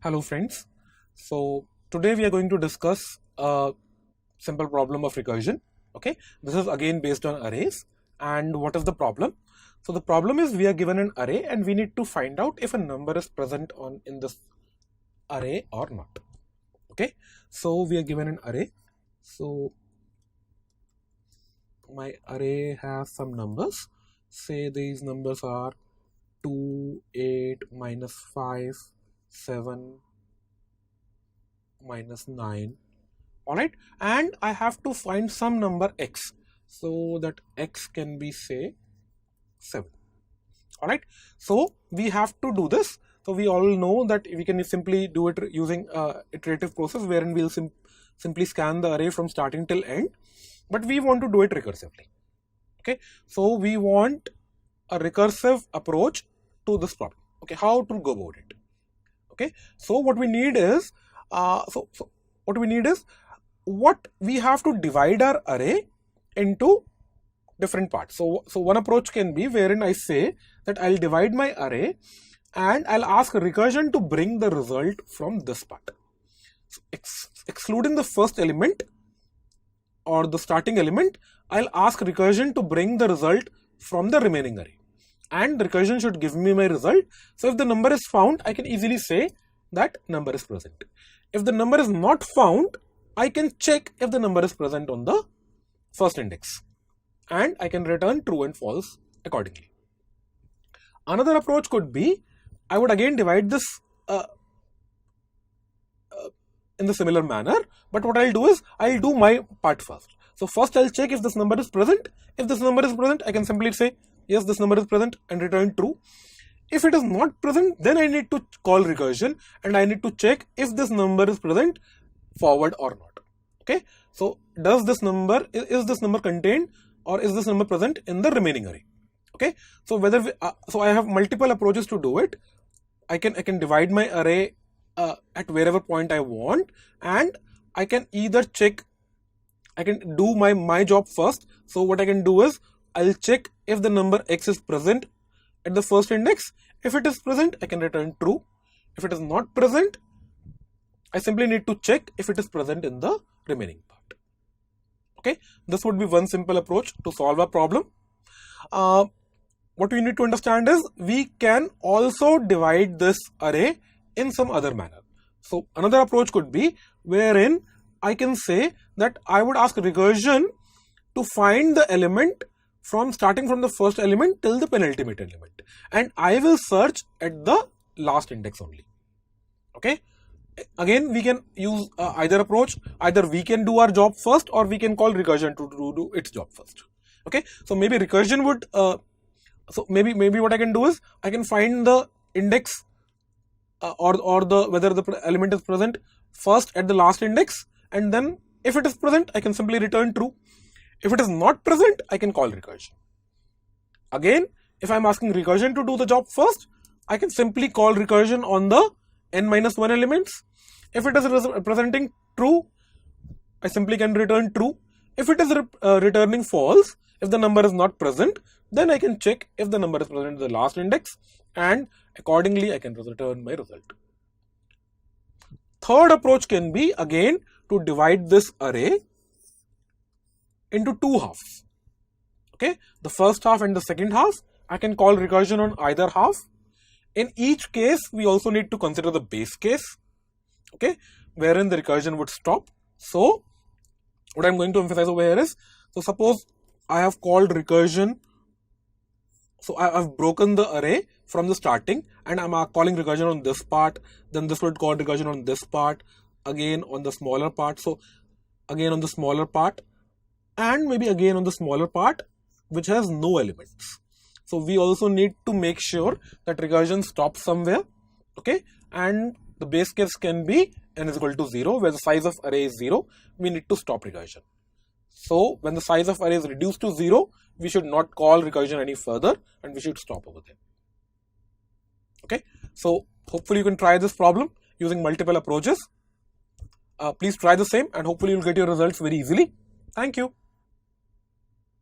Hello friends. So today we are going to discuss a simple problem of recursion. Okay, this is again based on arrays. And what is the problem? So the problem is we are given an array and we need to find out if a number is present in this array or not. Okay, so we are given an array. So my array has some numbers. Say these numbers are 2, 8, -5, 7, -9. Alright, and I have to find some number x, so that x can be, say, 7. Alright, so we have to do this. So we all know that we can simply do it using iterative process wherein we'll simply scan the array from starting till end, but we want to do it recursively. Okay, so we want a recursive approach to this problem. Okay, how to go about it? Okay, so what we need is what we have to divide our array into different parts. So one approach can be wherein I say that I'll divide my array and I'll ask recursion to bring the result from this part. So excluding the first element or the starting element, I'll ask recursion to bring the result from the remaining array, and recursion should give me my result. So if the number is found, I can easily say that number is present. If the number is not found, I can check if the number is present on the first index, and I can return true and false accordingly. Another approach could be, I would again divide this in the similar manner, but what I'll do is I'll do my part first. So first I'll check if this number is present. If this number is present, I can simply say yes, this number is present and return true. If it is not present, then I need to call recursion and I need to check if this number is present forward or not. Okay, so is this number contained or is this number present in the remaining array? Okay, so so I have multiple approaches to do it. I can divide my array at wherever point I want, and I can either check, I can do my job first. So what I can do is I'll check if the number x is present at the first index. If it is present, I can return true. If it is not present, I simply need to check if it is present in the remaining part. Okay, this would be one simple approach to solve a problem. What we need to understand is we can also divide this array in some other manner. So another approach could be wherein I can say that I would ask recursion to find the element starting from the first element till the penultimate element, and I will search at the last index only. Okay, again we can use either approach. Either we can do our job first or we can call recursion to do its job first. Okay, so maybe recursion would so maybe what I can do is I can find the index or whether the element is present first at the last index, and then if it is present, I can simply return true. If it is not present, I can call recursion. Again, if I'm asking recursion to do the job first, I can simply call recursion on the n-1 elements. If it is representing true, I simply can return true. If it is returning false, if the number is not present, then I can check if the number is present in the last index, and accordingly I can return my result. Third approach can be again to divide this array into two halves. Okay, the first half and the second half, I can call recursion on either half. In each case, we also need to consider the base case, okay, wherein the recursion would stop. So what I'm going to emphasize over here is, so suppose I have called recursion, so I've broken the array from the starting and I'm calling recursion on this part, then this would call recursion on this part, again on the smaller part, so again on the smaller part, and maybe again on the smaller part which has no elements. So we also need to make sure that recursion stops somewhere. Okay, and the base case can be n is equal to 0, where the size of array is 0. We need to stop recursion. So when the size of array is reduced to 0, we should not call recursion any further and we should stop over there. Okay, so hopefully you can try this problem using multiple approaches. Please try the same and hopefully you'll get your results very easily. Thank you.